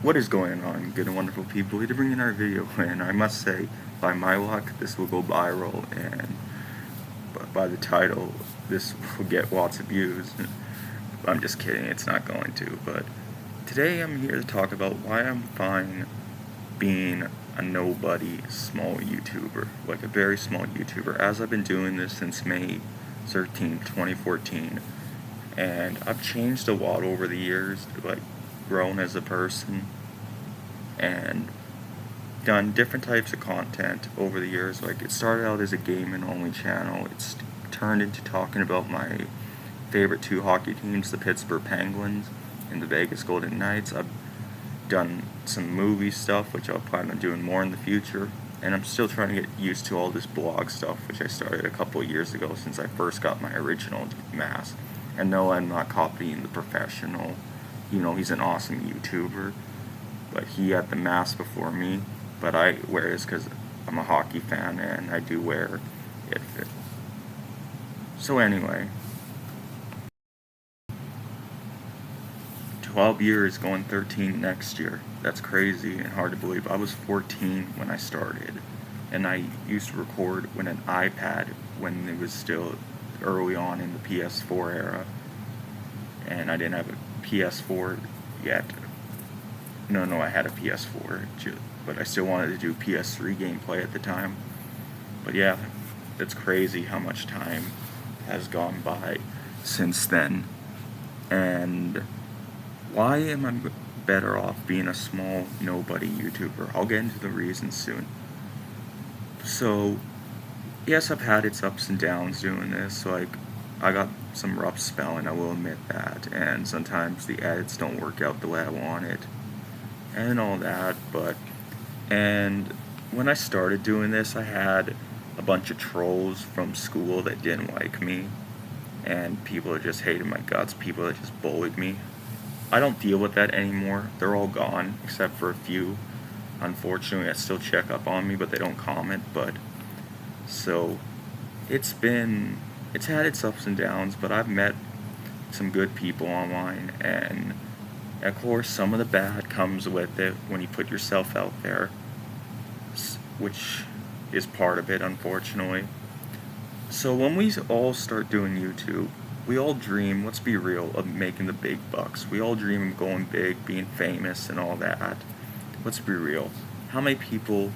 What is going on, good and wonderful people? Here to bring in our video, and I must say, by my luck, this will go viral, and by the title, this will get lots of views. I'm just kidding, it's not going to, but today I'm here to talk about why I'm fine being a nobody small YouTuber, like a very small YouTuber, as I've been doing this since May 13th, 2014, and I've changed a lot over the years, like, grown as a person, and done different types of content over the years. Like, it started out as a gaming only channel. It's turned into talking about my favorite two hockey teams, the Pittsburgh Penguins and the Vegas Golden Knights. I've done some movie stuff, which I'll plan on doing more in the future, and I'm still trying to get used to all this blog stuff, which I started a couple of years ago since I first got my original mask. And no, I'm not copying the professional. You know, he's an awesome YouTuber, but he had the mask before me, but I wear this because I'm a hockey fan and I do wear it. So anyway, 12 years, going 13 next year. That's crazy and hard to believe. I was 14 when I started, and I used to record with an iPad when it was still early on in the PS4 era, and I didn't have a PS4 yet. No, I had a PS4, but I still wanted to do PS3 gameplay at the time. But yeah, it's crazy how much time has gone by since then. And why am I better off being a small nobody YouTuber? I'll get into the reasons soon. So, yes, I've had its ups and downs doing this. Like, I got some rough spelling, I will admit that, and sometimes the edits don't work out the way I want it, and all that, and when I started doing this, I had a bunch of trolls from school that didn't like me, and people that just hated my guts, people that just bullied me. I don't deal with that anymore. They're all gone, except for a few, unfortunately, that still check up on me, but they don't comment. But so it's had its ups and downs, but I've met some good people online, and of course some of the bad comes with it when you put yourself out there, which is part of it, unfortunately. So when we all start doing YouTube, we all dream, let's be real, of making the big bucks. We all dream of going big, being famous and all that. Let's be real. How many people,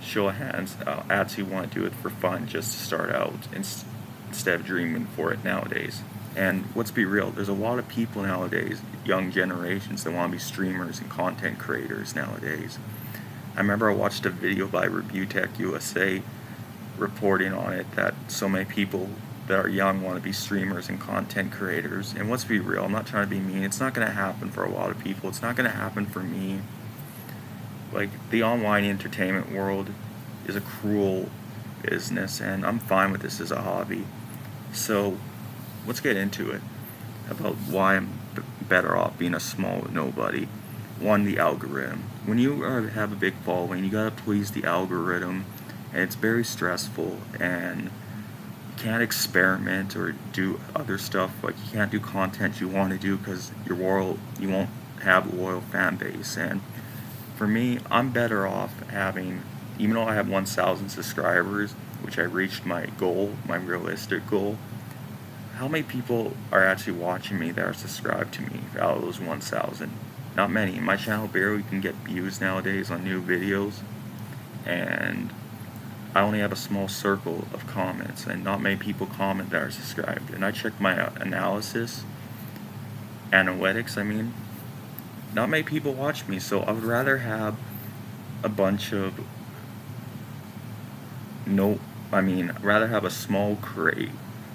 show of hands, actually want to do it for fun just to start out instead of dreaming for it nowadays? And let's be real, there's a lot of people nowadays, young generations, that want to be streamers and content creators nowadays. I remember I watched a video by ReviewTech USA reporting on it, that so many people that are young want to be streamers and content creators. And let's be real, I'm not trying to be mean, it's not going to happen for a lot of people. It's not going to happen for me. Like, the online entertainment world is a cruel business, and I'm fine with this as a hobby. So let's get into it, about why I'm better off being a small nobody. One, the algorithm. When you have a big following, you gotta please the algorithm, and it's very stressful, and you can't experiment or do other stuff. Like, you can't do content you want to do because you won't have a loyal fan base. And for me, I'm better off having, even though I have 1,000 subscribers, which I reached my goal, my realistic goal, how many people are actually watching me that are subscribed to me out of those 1,000? Not many. My channel barely can get views nowadays on new videos, and I only have a small circle of comments, and not many people comment that are subscribed. And I checked my analytics, not many people watch me, so I would rather have a bunch of rather have a small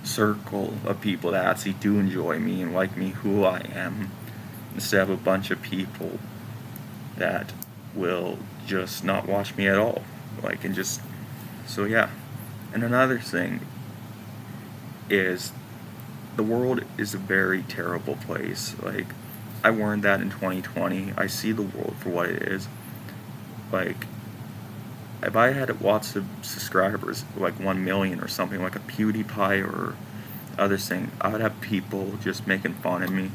circle of people that actually do enjoy me and like me who I am, instead of a bunch of people that will just not watch me at all. So yeah. And another thing is, the world is a very terrible place. Like, I learned that in 2020. I see the world for what it is. Like, if I had lots of subscribers, like 1 million or something, like a PewDiePie or other thing, I would have people just making fun of me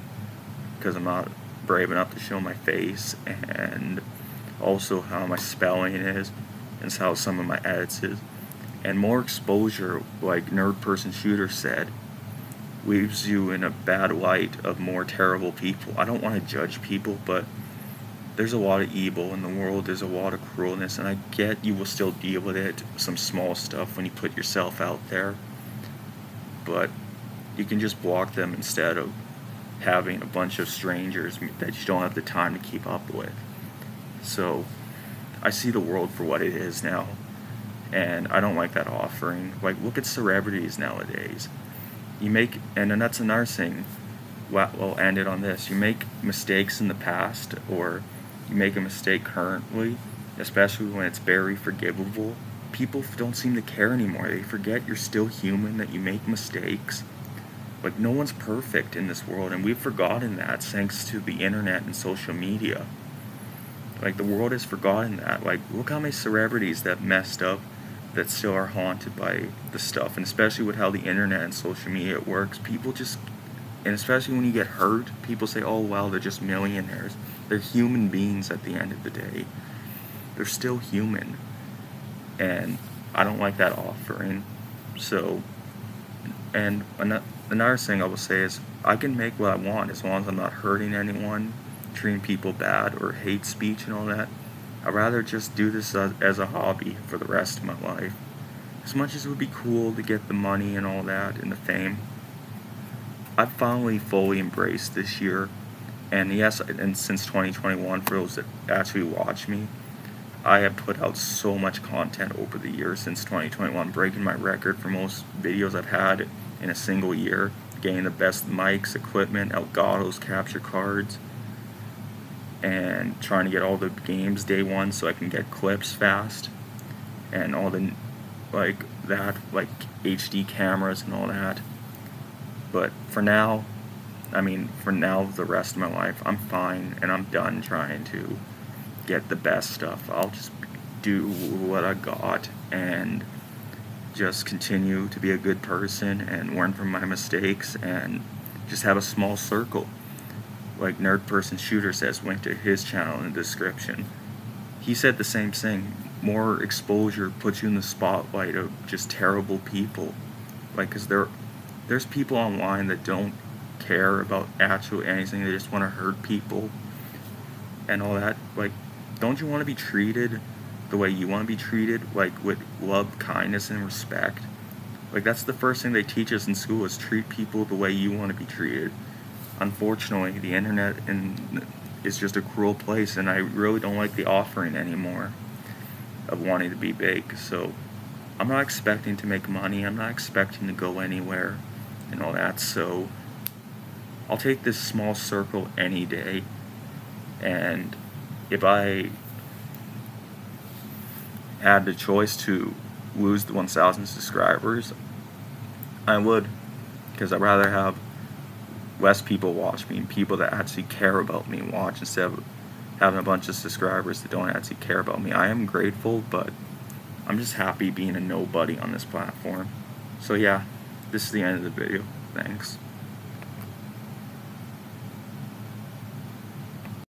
because I'm not brave enough to show my face, and also how my spelling is, and how some of my edits is. And more exposure, like Nerd Person Shooter said, leaves you in a bad light of more terrible people. I don't want to judge people, but there's a lot of evil in the world, there's a lot of cruelness, and I get you will still deal with it, some small stuff when you put yourself out there, but you can just block them instead of having a bunch of strangers that you don't have the time to keep up with. So I see the world for what it is now, and I don't like that offering. Like, look at celebrities nowadays. And then that's another thing. We'll end it on this. You make mistakes in the past, or you make a mistake currently, especially when it's very forgivable. People don't seem to care anymore. They forget you're still human, that you make mistakes. Like, no one's perfect in this world, and we've forgotten that thanks to the internet and social media. Like, the world has forgotten that. Like, look how many celebrities that messed up that still are haunted by the stuff, and especially with how the internet and social media works, and especially when you get hurt, people say, oh, well, they're just millionaires. They're human beings at the end of the day. They're still human. And I don't like that offering. So, and another thing I will say is, I can make what I want as long as I'm not hurting anyone, treating people bad, or hate speech and all that. I'd rather just do this as a hobby for the rest of my life. As much as it would be cool to get the money and all that, and the fame, I've finally fully embraced this year. And yes, and since 2021, for those that actually watch me, I have put out so much content over the years since 2021, breaking my record for most videos I've had in a single year, getting the best mics, equipment, Elgato's capture cards, and trying to get all the games day one so I can get clips fast, and all the like HD cameras and all that. But for now, the rest of my life, I'm fine, and I'm done trying to get the best stuff. I'll just do what I got and just continue to be a good person and learn from my mistakes, and just have a small circle. Like Nerd Person Shooter says, link to his channel in the description. He said the same thing. More exposure puts you in the spotlight of just terrible people. Like, because there's people online that don't care about actually anything. They just want to hurt people and all that. Like, don't you want to be treated the way you want to be treated? Like, with love, kindness, and respect? Like, that's the first thing they teach us in school, is treat people the way you want to be treated. Unfortunately, the internet is just a cruel place, and I really don't like the offering anymore of wanting to be big. So I'm not expecting to make money, I'm not expecting to go anywhere and all that, so I'll take this small circle any day. And if I had the choice to lose the 1,000 subscribers, I would, because I'd rather have less people watch me, and people that actually care about me watch, instead of having a bunch of subscribers that don't actually care about me. I am grateful, but I'm just happy being a nobody on this platform. So yeah, this is the end of the video. Thanks.